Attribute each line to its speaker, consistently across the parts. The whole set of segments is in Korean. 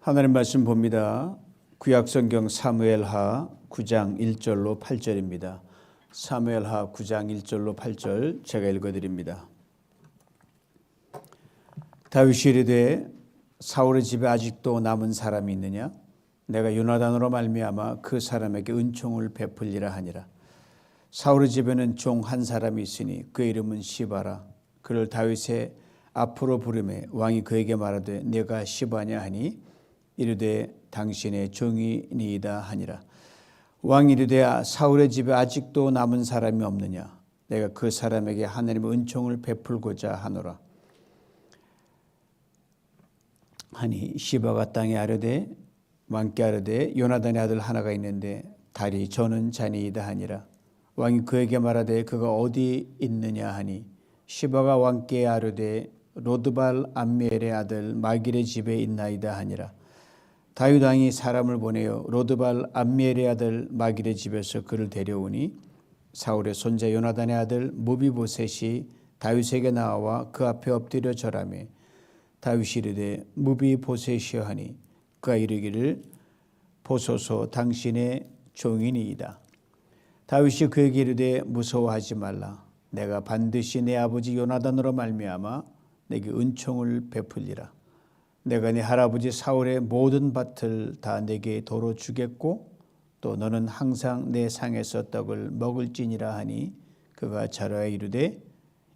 Speaker 1: 하나님 말씀 봅니다. 구약성경 사무엘하 9장 1절로 8절입니다. 사무엘하 9장 1절로 8절 제가 읽어드립니다. 다윗이 이르되 사울의 집에 아직도 남은 사람이 있느냐? 내가 요나단으로 말미암아 그 사람에게 은총을 베풀리라 하니라. 사울의 집에는 종 한 사람이 있으니 그 이름은 시바라. 그를 다윗의 앞으로 부르매 왕이 그에게 말하되 내가 시바냐 하니 이르되 당신의 종이니이다 하니라. 왕이 이르되 사울의 집에 아직도 남은 사람이 없느냐? 내가 그 사람에게 하나님의 은총을 베풀고자 하노라 하니 시바가 땅에 아뢰되 왕께 아뢰되 요나단의 아들 하나가 있는데 다리 저는 자니이다 하니라. 왕이 그에게 말하되 그가 어디 있느냐 하니 시바가 왕께 아뢰되 로드발 암미엘의 아들 마길의 집에 있나이다 하니라. 다윗 왕이 사람을 보내어 로드발 암미엘의 아들 마길의 집에서 그를 데려오니 사울의 손자 요나단의 아들 무비보셋이 다윗에게 나와 그 앞에 엎드려 절하며 다윗이 이르되 무비보셋이여 하니 그가 이르기를 보소서 당신의 종이니이다. 다윗이 그에게 이르되 무서워하지 말라. 내가 반드시 내 아버지 요나단으로 말미암아 내게 은총을 베풀리라. 내가 네 할아버지 사울의 모든 밭을 다 내게 도로 주겠고 또 너는 항상 내 상에서 떡을 먹을지니라 하니 그가 자라에 이르되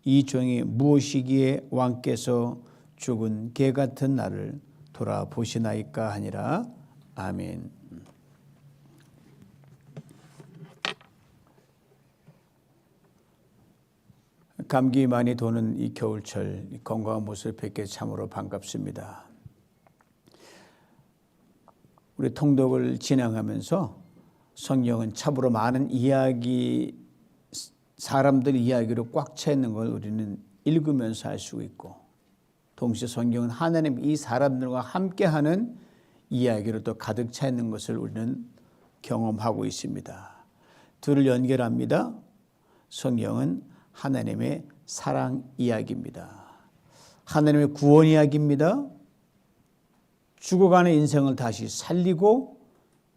Speaker 1: 이 종이 무엇이기에 왕께서 죽은 개 같은 나를 돌아보시나이까 하니라. 아멘. 감기 많이 도는 이 겨울철 건강한 모습을 뵙게 참으로 반갑습니다. 우리 통독을 진행하면서 성경은 참으로 많은 이야기, 사람들 이야기로 꽉 차 있는 걸 우리는 읽으면서 알 수 있고 동시에 성경은 하나님 이 사람들과 함께하는 이야기로 또 가득 차 있는 것을 우리는 경험하고 있습니다. 둘을 연결합니다. 성경은 하나님의 사랑 이야기입니다. 하나님의 구원 이야기입니다. 죽어가는 인생을 다시 살리고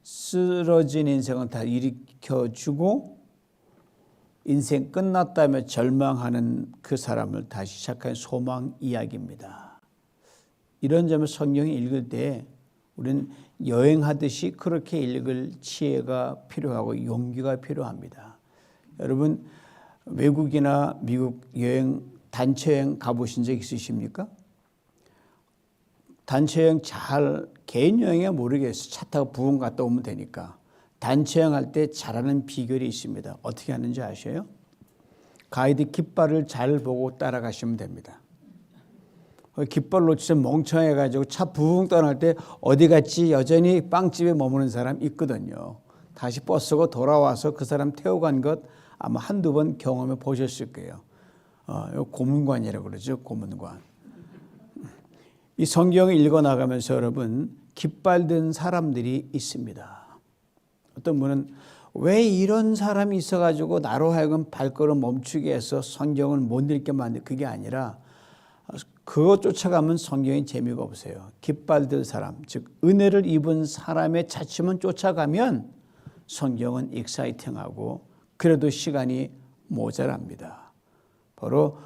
Speaker 1: 쓰러진 인생을 다 일으켜주고 인생 끝났다며 절망하는 그 사람을 다시 시작하는 소망 이야기입니다. 이런 점을 성경을 읽을 때 우리는 여행하듯이 그렇게 읽을 지혜가 필요하고 용기가 필요합니다. 여러분 외국이나 미국 여행, 단체 여행 가보신 적 있으십니까? 단체 여행 개인 여행에 모르겠어요. 차 타고 부흥 갔다 오면 되니까. 단체 여행할 때 잘하는 비결이 있습니다. 어떻게 하는지 아셔요? 가이드 깃발을 잘 보고 따라가시면 됩니다. 깃발 놓치면 멍청해가지고 차 부흥 떠날 때 어디 갔지 여전히 빵집에 머무는 사람 있거든요. 다시 버스고 돌아와서 그 사람 태워간 것 아마 한두 번 경험해 보셨을 거예요. 고문관이라고 그러죠. 고문관. 이 성경을 읽어나가면서 여러분 깃발 든 사람들이 있습니다. 어떤 분은 왜 이런 사람이 있어가지고 나로 하여금 발걸음 멈추게 해서 성경을 못 읽게 만든 그게 아니라 그거 쫓아가면 성경이 재미가 없어요. 깃발 들 사람, 즉 은혜를 입은 사람의 자취만 쫓아가면 성경은 익사이팅하고 그래도 시간이 모자랍니다. 바로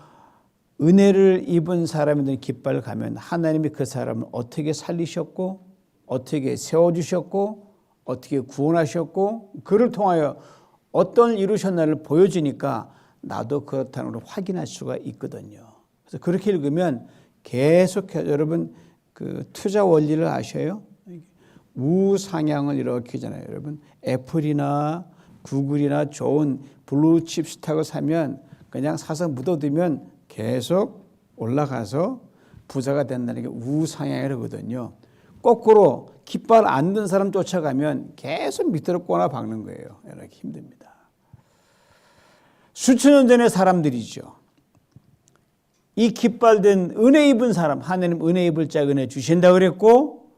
Speaker 1: 은혜를 입은 사람들 깃발을 가면 하나님이 그 사람을 어떻게 살리셨고 어떻게 세워주셨고 어떻게 구원하셨고 그를 통하여 어떤 이루셨나를 보여주니까 나도 그렇다는 걸 확인할 수가 있거든요. 그래서 그렇게 읽으면 계속 여러분 그 투자 원리를 아셔요? 우상향을 이렇게 하잖아요. 여러분 애플이나 구글이나 좋은 블루칩 스탁을 사면 그냥 사서 묻어두면 계속 올라가서 부자가 된다는 게 우상향이거든요. 거꾸로 깃발 안 든 사람 쫓아가면 계속 밑으로 꼬나 박는 거예요. 이렇게 힘듭니다. 수천 년 전의 사람들이죠. 이 깃발 든 은혜 입은 사람, 하나님 은혜 입을 자 은혜 주신다고 그랬고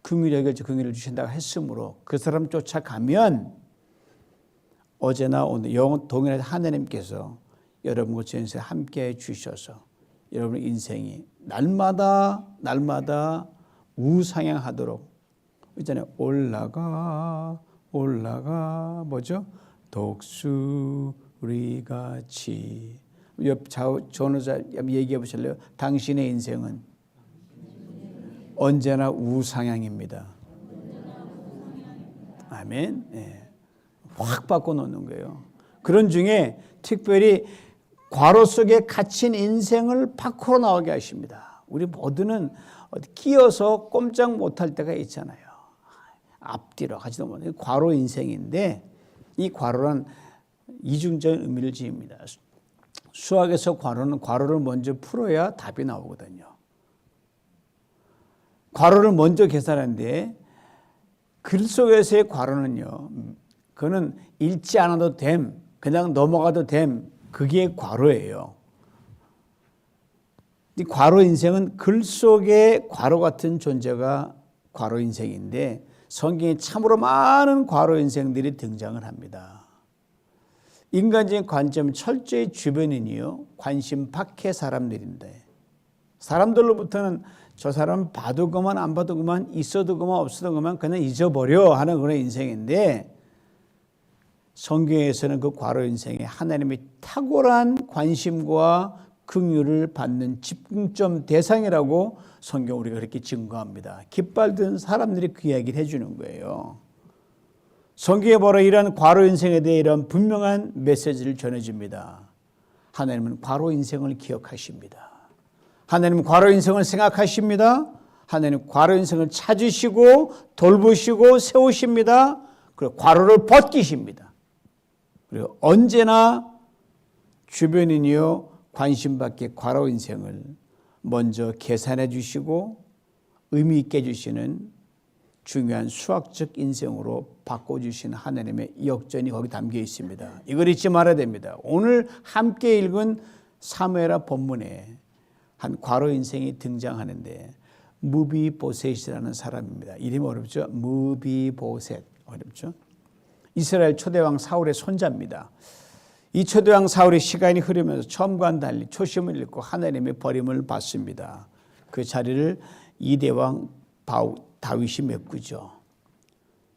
Speaker 1: 긍휼히 긍휼을 주신다고 했으므로 그 사람 쫓아가면 어제나 오늘 동일한 하나님께서 여러분과 제 인생에 함께해 주셔서 여러분의 인생이 날마다 우상향하도록 있잖아요. 올라가 올라가 뭐죠? 독수리같이. 옆 전호자 얘기해 보실래요? 당신의 인생은 언제나 우상향입니다. 아멘. 네. 확 바꿔놓는 거예요. 그런 중에 특별히 과로 속에 갇힌 인생을 밖으로 나오게 하십니다. 우리 모두는 끼어서 꼼짝 못할 때가 있잖아요. 앞뒤로 가지도 못해요. 과로 인생인데 이 과로란 이중적인 의미를 지닙니다. 수학에서 과로를 먼저 풀어야 답이 나오거든요. 과로를 먼저 계산하는데 글 속에서의 과로는요. 그거는 읽지 않아도 됨, 그냥 넘어가도 됨, 그게 과로예요. 이 과로 인생은 글 속의 과로 같은 존재가 과로 인생인데 성경에 참으로 많은 과로 인생들이 등장을 합니다. 인간적인 관점 철저히 주변인이요. 관심 밖의 사람들인데 사람들로부터는 저 사람 봐도 그만 안 봐도 그만 있어도 그만 없어도 그만 그냥 잊어버려 하는 그런 인생인데 성경에서는 그 과로 인생에 하나님의 탁월한 관심과 긍휼을 받는 집중점 대상이라고 성경 우리가 그렇게 증거합니다. 깃발든 사람들이 그 이야기를 해주는 거예요. 성경에 바로 이런 과로 인생에 대해 이런 분명한 메시지를 전해줍니다. 하나님은 과로 인생을 기억하십니다. 하나님은 과로 인생을 생각하십니다. 하나님은 과로 인생을 찾으시고 돌보시고 세우십니다. 그리고 과로를 벗기십니다. 그리고 언제나 주변인이요 관심 밖의 과로 인생을 먼저 계산해 주시고 의미 있게 해주시는 중요한 수학적 인생으로 바꿔주신 하나님의 역전이 거기 담겨 있습니다. 이걸 잊지 말아야 됩니다. 오늘 함께 읽은 사무엘하 본문에 한 과로 인생이 등장하는데 무비보셋이라는 사람입니다. 이름이 어렵죠? 무비보셋 어렵죠? 이스라엘 초대왕 사울의 손자입니다. 이 초대왕 사울의 시간이 흐르면서 처음과는 달리 초심을 잃고 하나님의 버림을 받습니다. 그 자리를 이대왕 다윗이 메꾸죠.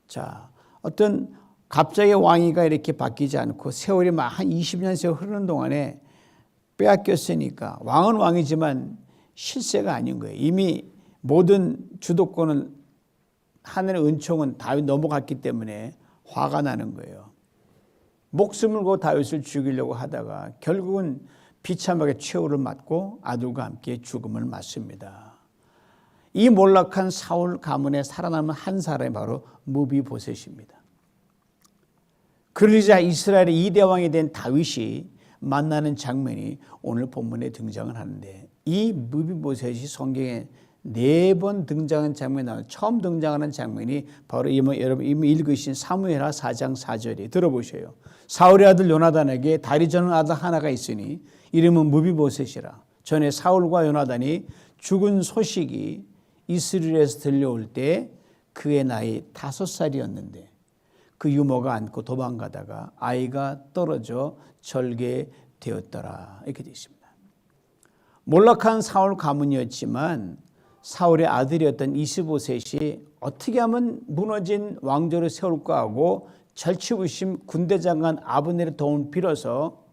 Speaker 1: 자, 어떤 갑자기 왕위가 이렇게 바뀌지 않고 세월이 한 20년 세월 흐르는 동안에 빼앗겼으니까 왕은 왕이지만 실세가 아닌 거예요. 이미 모든 주도권은 하늘의 은총은 다윗 넘어갔기 때문에 화가 나는 거예요. 목숨을 걸고 다윗을 죽이려고 하다가 결국은 비참하게 최후를 맞고 아들과 함께 죽음을 맞습니다. 이 몰락한 사울 가문에 살아남은 한 사람이 바로 무비보셋입니다. 그러자 이스라엘의 2대 왕이 된 다윗이 만나는 장면이 오늘 본문에 등장을 하는데 이 무비보셋이 성경에 4번 등장한 장면이 나와요. 처음 등장하는 장면이 바로 여러분 이미 읽으신 사무엘하 4장 4절에 들어보셔요. 사울의 아들 요나단에게 다리 저는 아들 하나가 있으니 이름은 무비보셋이라. 전에 사울과 요나단이 죽은 소식이 이스라엘에서 들려올 때 그의 나이 5살이었는데 그 유모가 안고 도망가다가 아이가 떨어져 절개되었더라. 이렇게 되어 있습니다. 몰락한 사울 가문이었지만 사울의 아들이었던 이스보셋이 어떻게 하면 무너진 왕조를 세울까 하고 절치부심 군대 장관 아브넬의 도움을 빌어서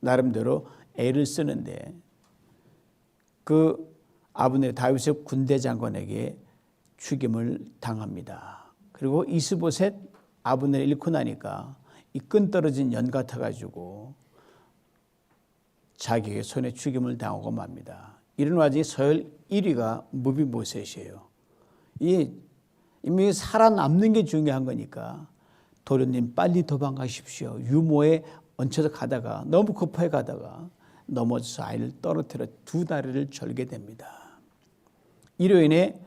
Speaker 1: 나름대로 애를 쓰는데 그 아브넬 다윗의 군대 장관에게 죽임을 당합니다. 그리고 이스보셋 아브넬을 잃고 나니까 이 끈 떨어진 연 같아가지고 자기의 손에 죽임을 당하고 맙니다. 이런 와중에 서열 1위가 무비보셋이에요. 이미 살아남는 게 중요한 거니까 도련님 빨리 도망가십시오. 유모에 얹혀서 가다가 너무 급하게 가다가 넘어져서 아이를 떨어뜨려 2다리를 절개됩니다. 이로 인해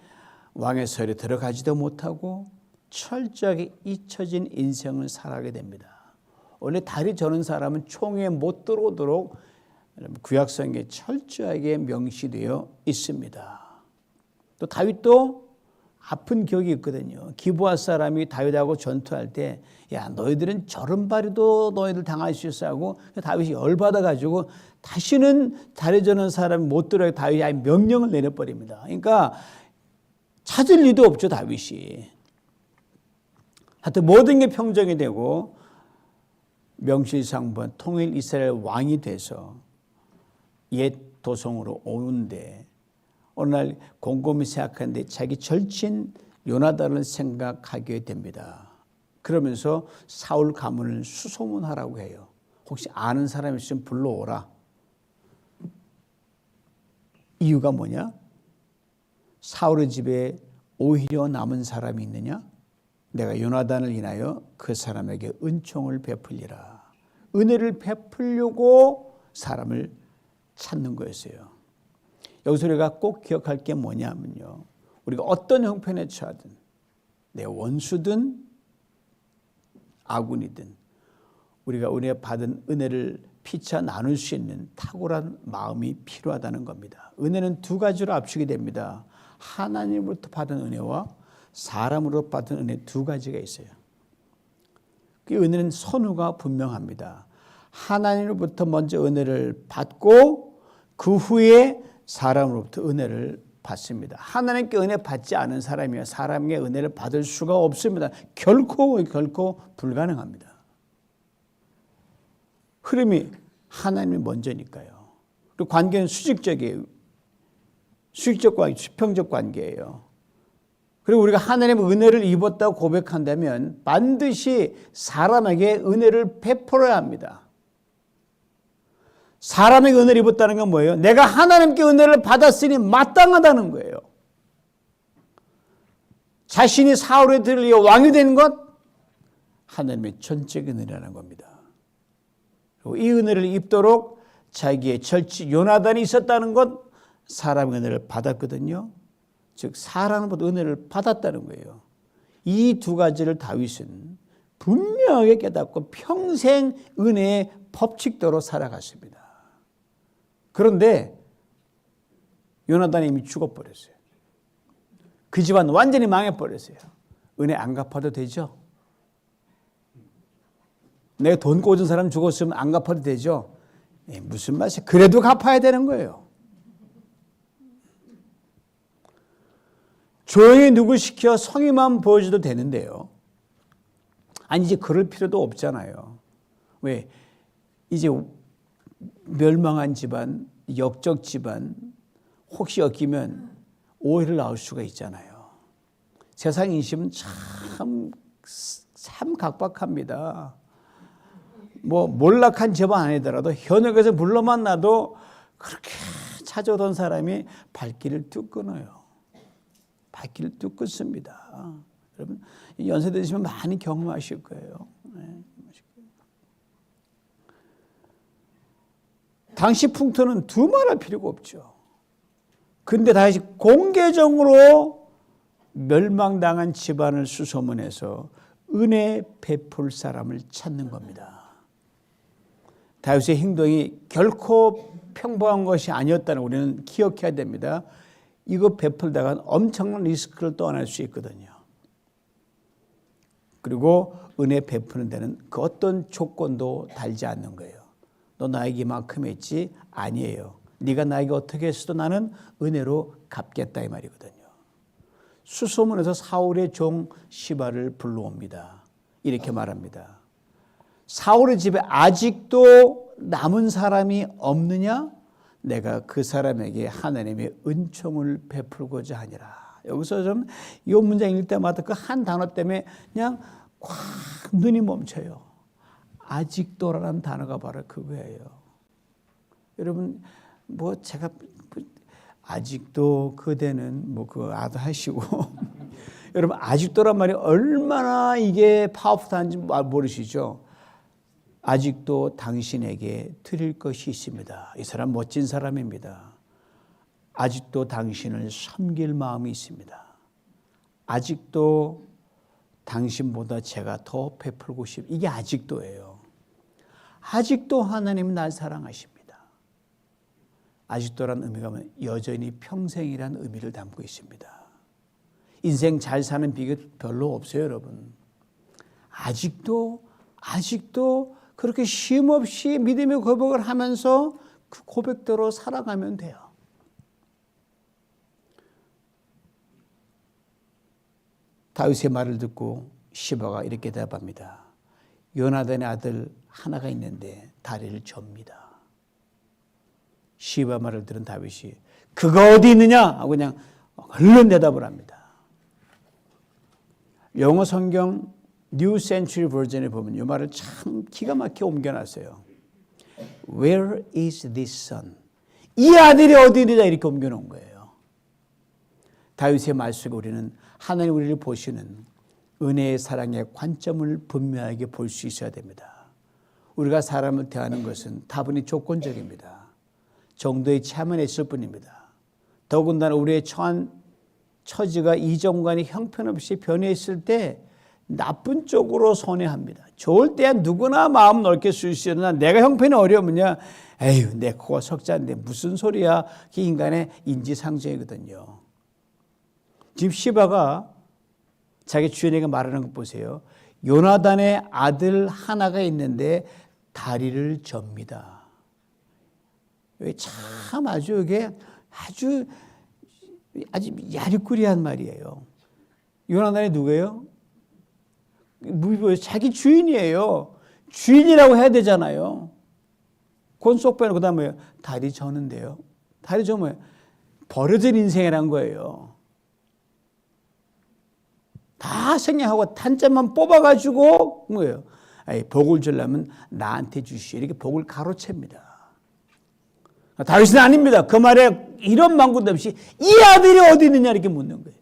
Speaker 1: 왕의 서열에 들어가지도 못하고 철저하게 잊혀진 인생을 살아가게 됩니다. 원래 다리 저는 사람은 총에 못 들어오도록 구약성에 철저하게 명시되어 있습니다. 또 다윗도 아픈 기억이 있거든요. 기브아 사람이 다윗하고 전투할 때 야 너희들은 저런 발이도 너희들 당할 수 있어 하고 다윗이 열받아가지고 다시는 다리 저는 사람이 못 들어가게 다윗이 명령을 내려버립니다. 그러니까 찾을 리도 없죠. 다윗이. 하여튼 모든 게 평정이 되고 명실상부한 통일 이스라엘 왕이 돼서 옛 도성으로 오는데 어느 날 곰곰이 생각하는데 자기 절친 요나단을 생각하게 됩니다. 그러면서 사울 가문을 수소문하라고 해요. 혹시 아는 사람이 있으면 불러오라. 이유가 뭐냐? 사울의 집에 오히려 남은 사람이 있느냐? 내가 요나단을 인하여 그 사람에게 은총을 베풀리라. 은혜를 베풀려고 사람을 찾는 거였어요. 여기서 우리가 꼭 기억할 게 뭐냐면요. 우리가 어떤 형편에 처하든 내 원수든 아군이든 우리가 은혜 받은 은혜를 피차 나눌 수 있는 탁월한 마음이 필요하다는 겁니다. 은혜는 두 가지로 압축이 됩니다. 하나님으로부터 받은 은혜와 사람으로 받은 은혜 두 가지가 있어요. 그 은혜는 선후가 분명합니다. 하나님으로부터 먼저 은혜를 받고 그 후에 사람으로부터 은혜를 받습니다. 하나님께 은혜 받지 않은 사람이야 사람의 은혜를 받을 수가 없습니다. 결코 불가능합니다. 흐름이 하나님이 먼저니까요. 그리고 관계는 수직적이에요. 수직적 관계, 수평적 관계예요. 그리고 우리가 하나님의 은혜를 입었다고 고백한다면 반드시 사람에게 은혜를 베풀어야 합니다. 사람에게 은혜를 입었다는 건 뭐예요? 내가 하나님께 은혜를 받았으니 마땅하다는 거예요. 자신이 사울의 들을 이어 왕이 된 것 하나님의 전적인 은혜라는 겁니다. 그리고 이 은혜를 입도록 자기의 절친 요나단이 있었다는 것 사람의 은혜를 받았거든요. 즉 사람으로부터 은혜를 받았다는 거예요. 이 두 가지를 다윗은 분명하게 깨닫고 평생 은혜의 법칙대로 살아갔습니다. 그런데 요나단이 이미 죽어버렸어요. 그 집안 완전히 망해버렸어요. 은혜 안 갚아도 되죠? 내가 돈 꽂은 사람 죽었으면 안 갚아도 되죠? 무슨 말이에요? 그래도 갚아야 되는 거예요. 조용히 누구 시켜 성의만 보여줘도 되는데요. 아니 이제 그럴 필요도 없잖아요. 왜? 이제 멸망한 집안, 역적 집안 혹시 엮이면 오해를 낳을 수가 있잖아요. 세상 인심은 참 각박합니다. 뭐 몰락한 집안 아니더라도 현역에서 불러만 나도 그렇게 찾아오던 사람이 발길을 뚝 끊어요. 발길을 뚝 끊습니다. 여러분 연세 드시면 많이 경험하실 거예요. 네. 당시 풍토는 두말할 필요가 없죠. 근데 다시 공개적으로 멸망당한 집안을 수소문해서 은혜 베풀 사람을 찾는 겁니다. 다윗의 행동이 결코 평범한 것이 아니었다는 우리는 기억해야 됩니다. 이거 베풀다가 엄청난 리스크를 떠안을 수 있거든요. 그리고 은혜 베푸는 데는 그 어떤 조건도 달지 않는 거예요. 너 나에게 이만큼 했지? 아니에요. 네가 나에게 어떻게 했어도 나는 은혜로 갚겠다 이 말이거든요. 수소문에서 사울의 종 시바를 불러옵니다. 이렇게 말합니다. 사울의 집에 아직도 남은 사람이 없느냐? 내가 그 사람에게 하나님의 은총을 베풀고자 하니라. 여기서 좀 이 문장 읽을 때마다 그 한 단어 때문에 그냥 꽉 눈이 멈춰요. 아직도라는 단어가 바로 그거예요. 여러분 뭐 제가 아직도 그대는 뭐 그거 하시고 여러분 아직도란 말이 얼마나 이게 파워풀한지 모르시죠? 아직도 당신에게 드릴 것이 있습니다. 이 사람 멋진 사람입니다. 아직도 당신을 섬길 마음이 있습니다. 아직도 당신보다 제가 더 베풀고 이게 아직도예요. 아직도 하나님은 날 사랑하십니다. 아직도란 의미가 여전히 평생이라는 의미를 담고 있습니다. 인생 잘 사는 비결 별로 없어요, 여러분. 아직도 그렇게 쉼없이 믿음의 고백을 하면서 그 고백대로 살아가면 돼요. 다윗의 말을 듣고 시바가 이렇게 대답합니다. 요나단의 아들 하나가 있는데 다리를 접니다. 시바 말을 들은 다윗이 그가 어디 있느냐 하고 그냥 얼른 대답을 합니다. 영어 성경 뉴 센츄리 버전에 보면 이 말을 참 기가 막히게 옮겨놨어요. Where is this son? 이 아들이 어디 있느냐 이렇게 옮겨놓은 거예요. 다윗의 말 속에 우리는 하나님 우리를 보시는 은혜의 사랑의 관점을 분명하게 볼 수 있어야 됩니다. 우리가 사람을 대하는 것은 다분히 조건적입니다. 정도의 차만 있을 뿐입니다. 더군다나 우리의 처지가 이전과는 형편없이 변해 있을 때 나쁜 쪽으로 손해합니다. 좋을 때야 누구나 마음 넓게 쓸 수 있으나 내가 형편이 어려우면요. 에휴 내 코가 석자인데 무슨 소리야. 그게 인간의 인지상정이거든요. 지금 시바가 자기 주인에게 말하는 것 보세요. 요나단의 아들 하나가 있는데 다리를 접니다. 참 아주 이게 아주 야리꾸리한 말이에요. 요나단이 누구예요? 자기 주인이에요. 주인이라고 해야 되잖아요. 곤속 빼는 그 다음에 다리 저는데요. 다리 저면 버려진 인생이란 거예요. 다 생략하고 단점만 뽑아가지고 뭐예요? 복을 주려면 나한테 주시오. 이렇게 복을 가로챕니다. 다윗은 아닙니다. 그 말에 이런 망구도 없이 이 아들이 어디 있느냐 이렇게 묻는 거예요.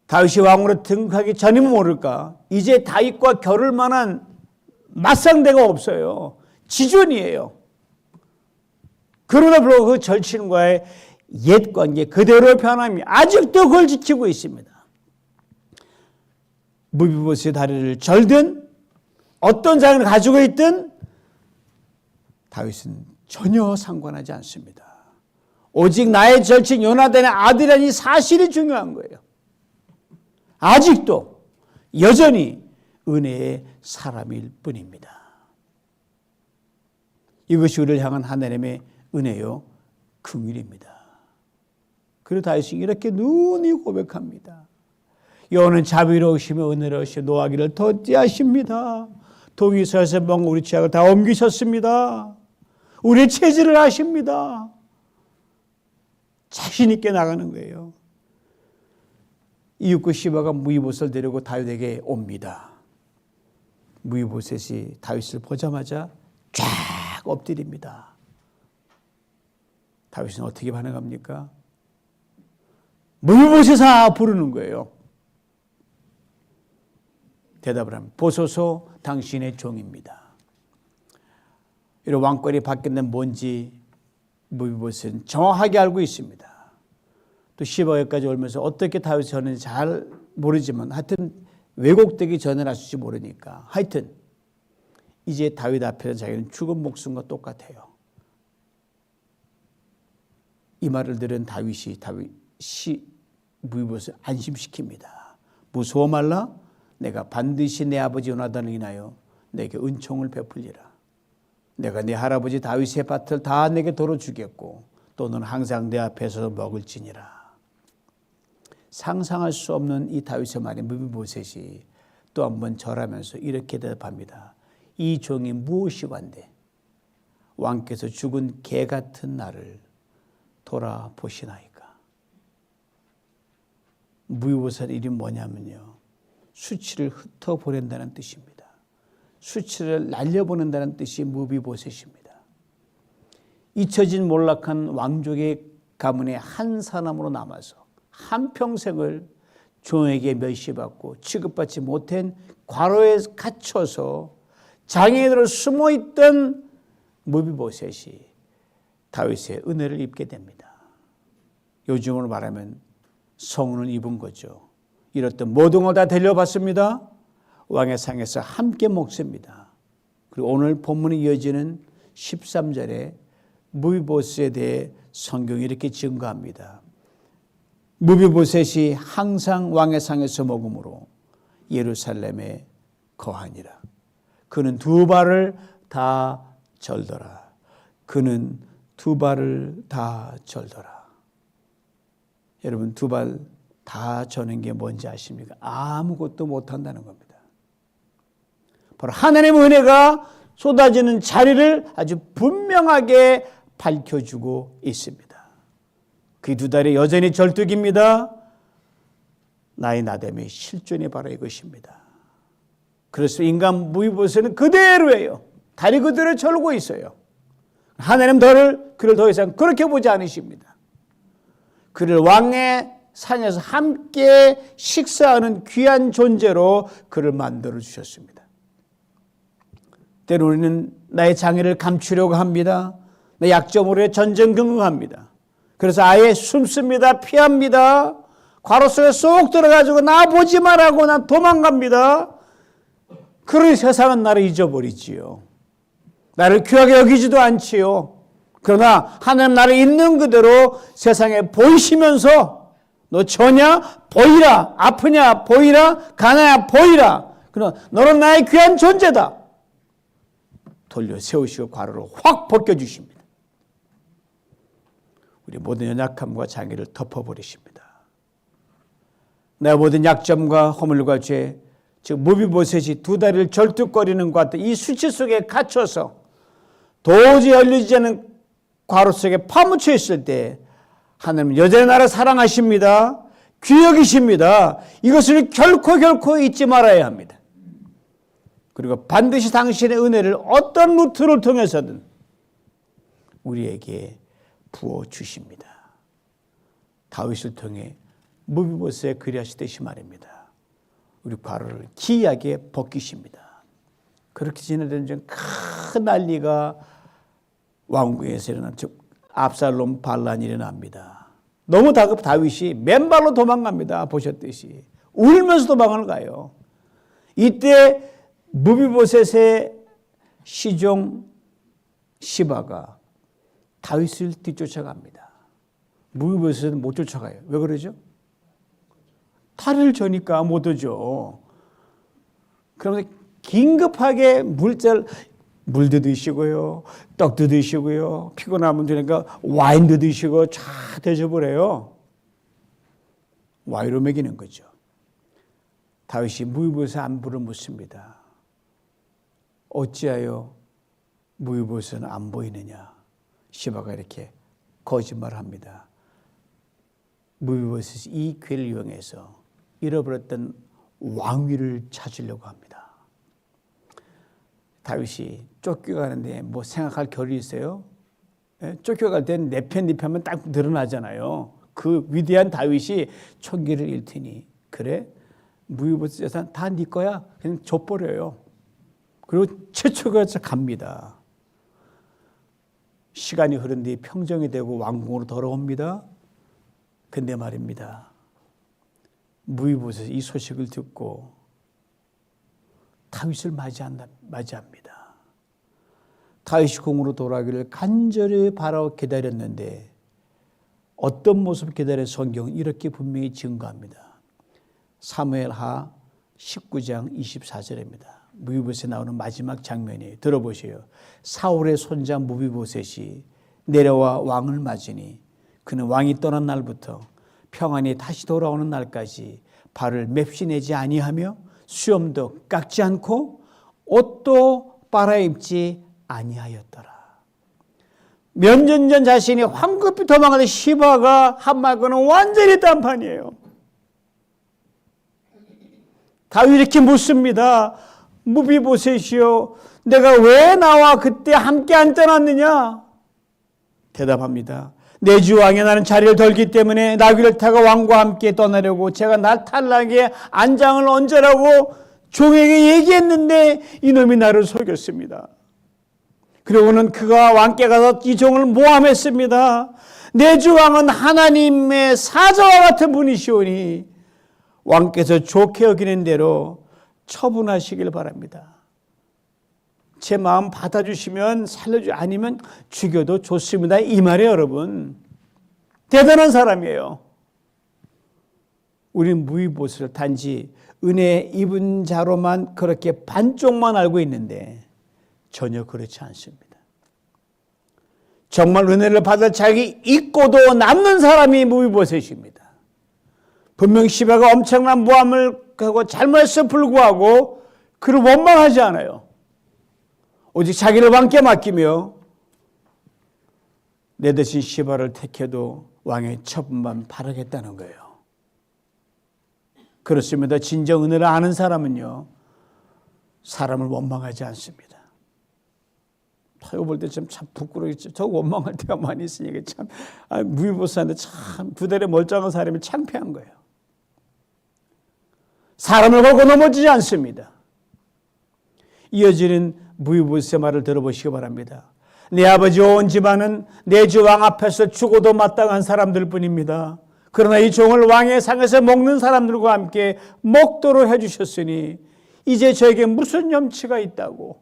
Speaker 1: 다윗이 왕으로 등극하기 전이면 모를까. 이제 다윗과 겨룰 만한 맞상대가 없어요. 지존이에요. 그러나 불구하고 그 절친과의 옛 관계 그대로 변함이 아직도 그걸 지키고 있습니다. 무비보스의 다리를 절든 어떤 장을 가지고 있든 다윗은 전혀 상관하지 않습니다. 오직 나의 절친 요나단의 아들이라는 이 사실이 중요한 거예요. 아직도 여전히 은혜의 사람일 뿐입니다. 이것이 우리를 향한 하나님의 은혜요 긍휼입니다. 그리고 다윗이 이렇게 눈이 고백합니다. 여호와는 자비로우시며 은혜로우시며 노하기를 더디하십니다. 동이서에서 뭔가 우리 죄악을 다 옮기셨습니다. 우리의 체질을 아십니다. 자신 있게 나가는 거예요. 이웃과 시바가 무이보셋을 데리고 다윗에게 옵니다. 무이보셋이 다윗을 보자마자 쫙 엎드립니다. 다윗은 어떻게 반응합니까? 무이보셋아 부르는 거예요. 대답을 합니다. 보소서 당신의 종입니다. 이런 왕권이 바뀌는 뭔지 무이보셋은 정확하게 알고 있습니다. 또 시바에까지 오면서 어떻게 다윗이 전했는지 잘 모르지만 하여튼 왜곡되기 전에 났을지 모르니까 하여튼 이제 다윗 앞에서 자기는 죽은 목숨과 똑같아요. 이 말을 들은 다윗이 무이보셋을 안심시킵니다. 무서워 말라. 내가 반드시 내 아버지 요나단을 인하여 내게 은총을 베풀리라. 내가 네 할아버지 다윗의 밭을 다 내게 도로 주겠고 또 너는 항상 내 앞에서 먹을지니라. 상상할 수 없는 이 다윗의 말에 무비보셋이 또 한 번 절하면서 이렇게 대답합니다. 이 종이 무엇이 관대? 왕께서 죽은 개 같은 나를 돌아보시나이까. 무비보셋의 일이 뭐냐면요. 수치를 흩어보낸다는 뜻입니다. 수치를 날려보낸다는 뜻이 무비보셋입니다. 잊혀진 몰락한 왕족의 가문의 한 사람으로 남아서 한평생을 종에게 멸시받고 취급받지 못한 과로에 갇혀서 장애인으로 숨어있던 무비보셋이 다윗의 은혜를 입게 됩니다. 요즘으로 말하면 성은을 입은 거죠. 이렇던 모든 걸 다 들려봤습니다. 왕의 상에서 함께 먹습니다. 그리고 오늘 본문이 이어지는 13절에 무비보셋에 대해 성경이 이렇게 증거합니다. 무비보셋이 항상 왕의 상에서 먹음으로 예루살렘에 거하니라. 그는 두 발을 다 절더라. 그는 두 발을 다 절더라. 여러분 두 발 다 저는 게 뭔지 아십니까? 아무것도 못한다는 겁니다. 바로 하나님의 은혜가 쏟아지는 자리를 아주 분명하게 밝혀주고 있습니다. 그 두 다리 여전히 절뚝입니다. 나의 나됨의 실존이 바로 이것입니다. 그래서 인간 무비보셋은 그대로예요. 다리 그대로 절고 있어요. 하나님 그를 더 이상 그렇게 보지 않으십니다. 그를 왕의 산에서 함께 식사하는 귀한 존재로 그를 만들어 주셨습니다. 때로 우리는 나의 장애를 감추려고 합니다. 내 약점으로 전전긍긍합니다. 그래서 아예 숨습니다. 피합니다. 괄호 속에 쏙 들어가지고 나 보지 말라고 난 도망갑니다. 그러니 세상은 나를 잊어버리지요. 나를 귀하게 여기지도 않지요. 그러나 하나님 나를 있는 그대로 세상에 보이시면서 너 저냐? 보이라. 아프냐? 보이라. 가나야? 보이라. 그러나 너는 나의 귀한 존재다. 돌려 세우시고 괄호를 확 벗겨주십니다. 우리 모든 연약함과 장애를 덮어버리십니다. 내 모든 약점과 허물과 죄, 즉 무비보셋이 두 다리를 절뚝거리는 것 같은 이 수치 속에 갇혀서 도저히 열리지 않는 괄호 속에 파묻혀 있을 때 하나님은 여전히 나를 사랑하십니다. 귀히 여기십니다. 이것을 결코 잊지 말아야 합니다. 그리고 반드시 당신의 은혜를 어떤 루트를 통해서든 우리에게 부어주십니다. 다윗을 통해 무비보셋에 그리하시듯이 말입니다. 우리 괄호를 기이하게 벗기십니다. 그렇게 지내던 중 큰 난리가 왕궁에서 일어난 즉 압살롬 반란이 일어납니다. 너무 다급 다윗이 맨발로 도망갑니다. 보셨듯이 울면서 도망을 가요. 이때 무비보셋의 시종 시바가 다윗을 뒤쫓아갑니다. 무비보셋은 못 쫓아가요. 왜 그러죠? 탈을 저니까 못 오죠. 그러면서 긴급하게 물도 드시고요. 떡도 드시고요. 피곤하면 되니까 와인도 드시고 쫙 대접을 해요. 와인으로 먹이는 거죠. 다윗이 무비보셋 안부를 묻습니다. 어찌하여 무비보셋은 안 보이느냐. 시바가 이렇게 거짓말합니다. 무비보셋이 이 기회를 이용해서 잃어버렸던 왕위를 찾으려고 합니다. 다윗이 쫓겨가는데 뭐 생각할 겨를이 있어요? 쫓겨갈 때는 내 편, 네 편만 딱 드러나잖아요. 그 위대한 다윗이 총기를 잃더니 그래? 무비보셋 재산 다 네 거야? 그냥 줘버려요. 그리고 최초가 갑니다. 시간이 흐른 뒤 평정이 되고 왕궁으로 돌아옵니다. 근데 말입니다. 무비보셋 이 소식을 듣고 다윗을 맞이합니다. 다윗이 궁으로 돌아오기를 간절히 바라고 기다렸는데 어떤 모습을 기다려 성경은 이렇게 분명히 증거합니다. 사무엘하 19장 24절입니다. 무비보셋에 나오는 마지막 장면이에요. 들어보세요. 사울의 손자 무비보셋이 내려와 왕을 맞으니 그는 왕이 떠난 날부터 평안히 다시 돌아오는 날까지 발을 맵시내지 아니하며 수염도 깎지 않고 옷도 빨아입지 아니하였더라. 몇 년 전 자신이 황급히 도망가던 시바가 한 말과는 완전히 딴판이에요. 다윗이 이렇게 묻습니다. 무비보셋이요, 내가 왜 나와 그때 함께 안 떠났느냐? 대답합니다. 내 주 왕이 나는 자리를 덜기 때문에 나귀를 타고 왕과 함께 떠나려고 제가 날 탈락에 안장을 얹으라고 종에게 얘기했는데 이놈이 나를 속였습니다. 그리고는 그가 왕께 가서 이 종을 모함했습니다. 내 주 왕은 하나님의 사자와 같은 분이시오니 왕께서 좋게 여기는 대로 처분하시길 바랍니다. 제 마음 받아주시면 살려주 아니면 죽여도 좋습니다. 이 말이에요, 여러분. 대단한 사람이에요. 우리는 무비보셋을 단지 은혜 입은 자로만 그렇게 반쪽만 알고 있는데 전혀 그렇지 않습니다. 정말 은혜를 받을 자격이 있고도 남는 사람이 무비보셋입니다. 분명 시바가 엄청난 모함을 하고 잘못했음에도 불구하고 그를 원망하지 않아요. 오직 자기를 왕께 맡기며 내 대신 시바를 택해도 왕의 처분만 바라겠다는 거예요. 그렇습니다. 진정 은혜를 아는 사람은요, 사람을 원망하지 않습니다. 이거 볼 때 참 부끄러워요. 저 원망할 때가 많이 있으니까 참 무비보스한테 참 부대에 멀쩡한 사람이 창피한 거예요. 사람을 걸고 넘어지지 않습니다. 이어지는 무비보스의 말을 들어보시기 바랍니다. 내 아버지 온 집안은 내 주 왕 앞에서 죽어도 마땅한 사람들 뿐입니다. 그러나 이 종을 왕의 상에서 먹는 사람들과 함께 먹도록 해주셨으니 이제 저에게 무슨 염치가 있다고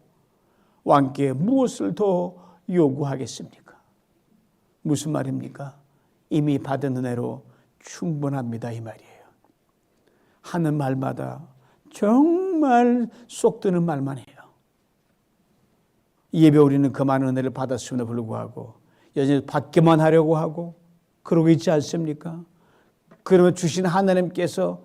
Speaker 1: 왕께 무엇을 더 요구하겠습니까? 무슨 말입니까? 이미 받은 은혜로 충분합니다, 이 말이에요. 하는 말마다 정말 쏙 드는 말만 해요. 이 예배 우리는 그 많은 은혜를 받았음에도 불구하고 여전히 받기만 하려고 하고 그러고 있지 않습니까? 그러면 주신 하나님께서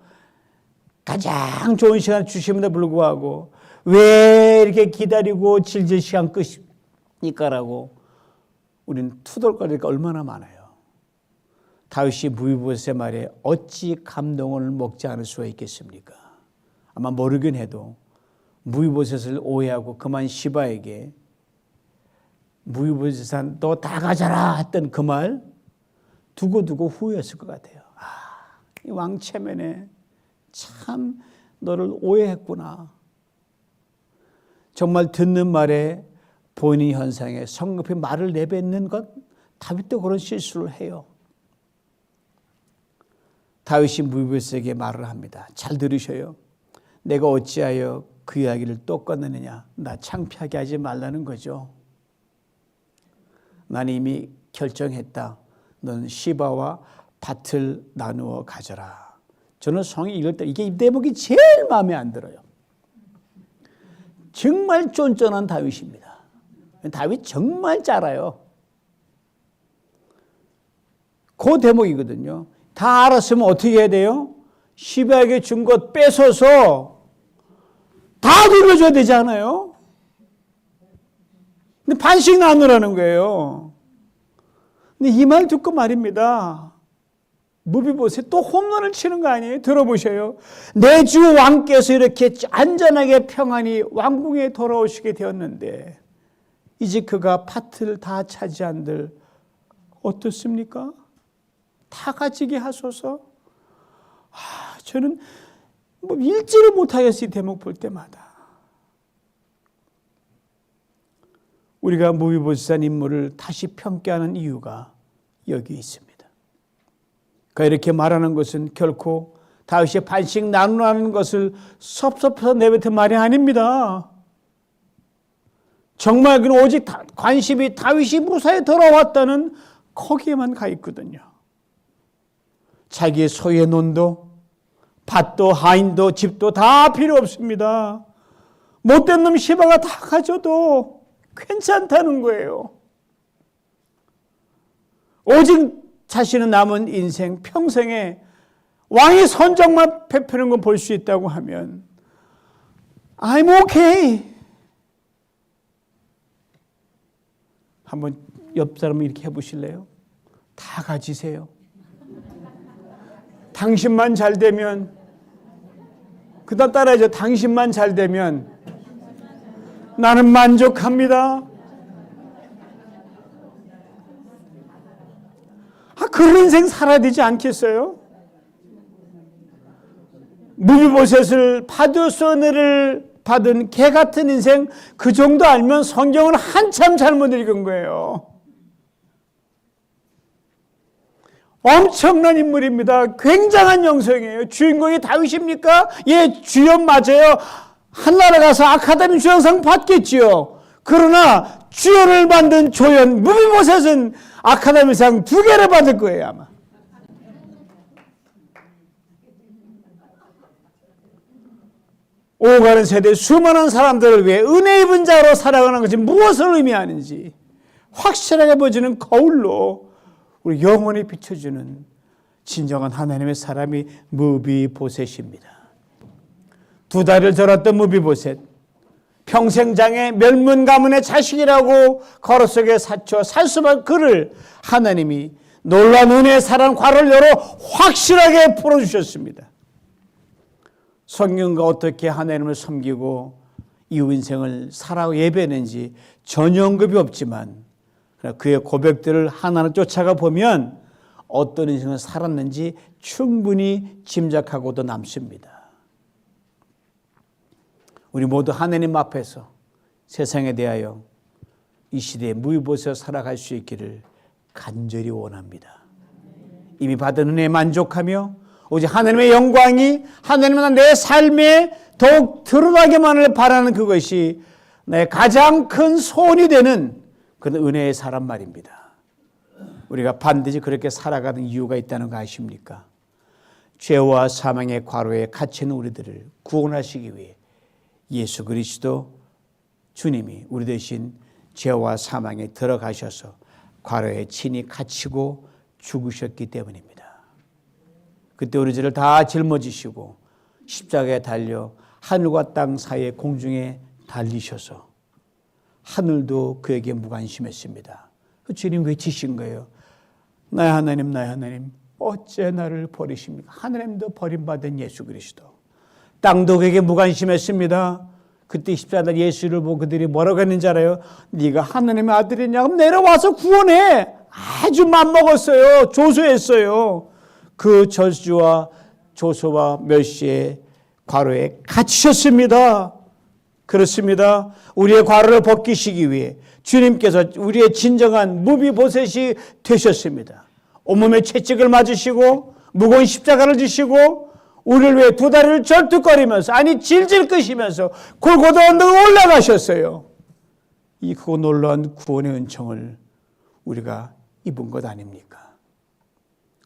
Speaker 1: 가장 좋은 시간을 주심에도 불구하고 왜 이렇게 기다리고 질질 시간 끄십니까라고 우리는 투덜거리니까 얼마나 많아요. 다윗이 무비보셋의 말에 어찌 감동을 먹지 않을 수가 있겠습니까? 아마 모르긴 해도 무비보셋을 오해하고 그만 시바에게 무비보셋아 너 다 가져라 했던 그 말 두고두고 후회했을 것 같아요. 이 왕 체면에 참 너를 오해했구나. 정말 듣는 말에 본인 현상에 성급히 말을 내뱉는 것, 다윗도 그런 실수를 해요. 다윗이 무비보셋에게 말을 합니다. 잘 들으셔요. 내가 어찌하여 그 이야기를 또 꺼내느냐. 나 창피하게 하지 말라는 거죠. 난 이미 결정했다. 너는 시바와 밭을 나누어 가져라. 저는 성경 읽을 때 이게 이 대목이 제일 마음에 안 들어요. 정말 쫀쫀한 다윗입니다. 다윗 정말 짤아요. 그 대목이거든요. 다 알았으면 어떻게 해야 돼요? 시바에게 준 것 뺏어서 다 돌려줘야 되지 않아요? 근데 반씩 나누라는 거예요. 근데 이 말 듣고 말입니다. 무비보셋 또 홈런을 치는 거 아니에요? 들어보셔요. 내 주 왕께서 이렇게 안전하게 평안히 왕궁에 돌아오시게 되었는데 이제 그가 밭을 다 차지한들 어떻습니까? 다 가지게 하소서. 저는 뭐 읽지를 못하겠어요. 이 대목 볼 때마다. 우리가 무비보셋 인물을 다시 평가하는 이유가 여기 있습니다. 그가 이렇게 말하는 것은 결코 다윗이 반씩 나누라는 것을 섭섭해서 내뱉은 말이 아닙니다. 정말 그는 오직 관심이 다윗이 무사히 돌아왔다는 거기에만 가 있거든요. 자기의 소유의 논도, 밭도, 하인도, 집도 다 필요 없습니다. 못된 놈 시바가 다 가져도 괜찮다는 거예요. 오직 자신은 남은 인생 평생에 왕의 선정만 베푸는 걸 볼 수 있다고 하면 I'm okay. 한번 옆 사람을 이렇게 해보실래요? 다 가지세요. 당신만 잘 되면, 그 다음 따라하죠. 당신만 잘 되면 나는 만족합니다. 그런 인생 살아야 되지 않겠어요? 무비보셋을 파두스 은혜를 받은 개 같은 인생, 그 정도 알면 성경을 한참 잘못 읽은 거예요. 엄청난 인물입니다. 굉장한 영성이에요. 주인공이 다윗입니까? 예, 주연 맞아요. 한나라 가서 아카데미 주연상 받겠지요. 그러나 주연을 만든 조연 무비보셋은 아카데미상 2개를 받을 거예요, 아마. 오가는 세대 수많은 사람들을 위해 은혜 입은 자로 살아가는 것이 무엇을 의미하는지 확실하게 보여주는 거울로 우리 영원히 비춰주는 진정한 하나님의 사람이 무비보셋입니다. 2달을 절었던 무비보셋, 평생 장애 멸문 가문의 자식이라고 거로 속에 사쳐 살 수밖에 그를 하나님이 놀라운 은혜의 사랑 괄호를 열어 확실하게 풀어주셨습니다. 성경과 어떻게 하나님을 섬기고 이후 인생을 살아 예배했는지 전혀 언급이 없지만 그의 고백들을 하나하나 쫓아가 보면 어떤 인생을 살았는지 충분히 짐작하고도 남습니다. 우리 모두 하나님 앞에서 세상에 대하여 이 시대에 무비보셋 살아갈 수 있기를 간절히 원합니다. 이미 받은 은혜에 만족하며 오직 하나님의 영광이 하나님은 내 삶에 더욱 드러나기만을 바라는 그것이 내 가장 큰 소원이 되는 그런 은혜의 사람 말입니다. 우리가 반드시 그렇게 살아가는 이유가 있다는 거 아십니까? 죄와 사망의 과로에 갇힌 우리들을 구원하시기 위해 예수 그리스도 주님이 우리 대신 죄와 사망에 들어가셔서 과로에 친히 갇히고 죽으셨기 때문입니다. 그때 우리 죄를 다 짊어지시고 십자가에 달려 하늘과 땅 사이의 공중에 달리셔서 하늘도 그에게 무관심했습니다. 주님 외치신 거예요. 나의 하나님, 나의 하나님, 어째 나를 버리십니까? 하나님도 버림받은 예수 그리스도. 땅도 그에게 무관심했습니다. 그때 십자가 예수를 보고 그들이 뭐라고 했는지 알아요? 네가 하나님의 아들이냐? 그럼 내려와서 구원해. 아주 맘먹었어요. 조소했어요. 그 저주와 조소와 멸시의 과로에 갇히셨습니다. 그렇습니다. 우리의 과로를 벗기시기 위해 주님께서 우리의 진정한 무비보셋이 되셨습니다. 온몸에 채찍을 맞으시고 무거운 십자가를 지시고 우리를 위해 2다리를 절뚝거리면서 아니 질질 끄시면서 골고다 언덕을 올라가셨어요. 이 크고 놀라운 구원의 은총을 우리가 입은 것 아닙니까?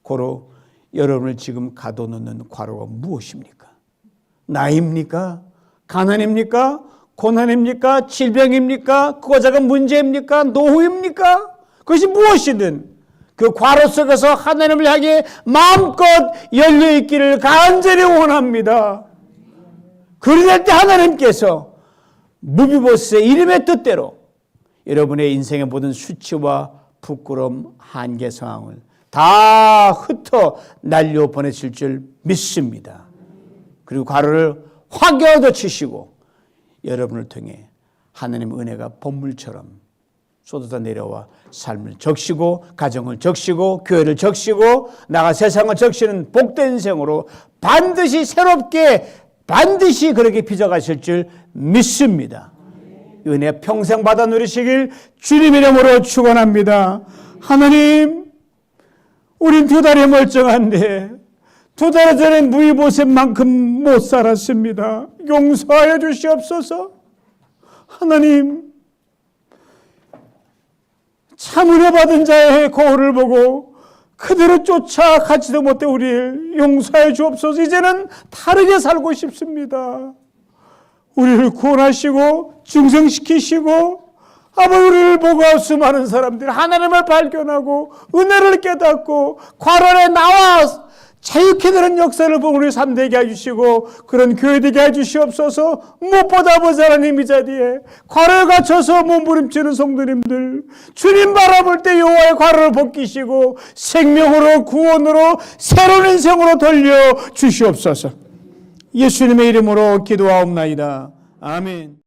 Speaker 1: 고로 여러분을 지금 가둬놓는 과로가 무엇입니까? 나이입니까? 가난입니까? 고난입니까? 질병입니까? 그거 작은 문제입니까? 노후입니까? 그것이 무엇이든 그 과로 속에서 하나님을 향해 마음껏 열려있기를 간절히 원합니다. 그럴 때 하나님께서 무비보셋의 이름의 뜻대로 여러분의 인생의 모든 수치와 부끄러움, 한계 상황을 다 흩어 날려 보내실 줄 믿습니다. 그리고 과로를 확 얻어치시고 여러분을 통해 하나님의 은혜가 번물처럼 쏟아져 내려와 삶을 적시고 가정을 적시고 교회를 적시고 나가 세상을 적시는 복된 생으로 반드시 새롭게 반드시 그렇게 빚어가실 줄 믿습니다. 은혜 평생 받아 누리시길 주님 이름으로 축원합니다. 하나님, 우린 2다리 멀쩡한데 2달 전에 무비보셋만큼 못 살았습니다. 용서하여 주시옵소서. 하나님, 참 은혜 받은 자의 거울을 보고 그대로 쫓아가지도 못해 우리를 용서해 주옵소서. 이제는 다르게 살고 싶습니다. 우리를 구원하시고 중생시키시고 아버지 우리를 보고 수많은 사람들이 하나님을 발견하고 은혜를 깨닫고 과로에 나와 자유케 되는 역사를 보고 우리 삶되게 해주시고 그런 교회 되게 해주시옵소서. 무엇보다 아버지 하나님 이 자리에 과로에 갇혀서 몸부림치는 성도님들 주님 바라볼 때 여호와의 과로를 벗기시고 생명으로 구원으로 새로운 인생으로 돌려 주시옵소서. 예수님의 이름으로 기도하옵나이다. 아멘.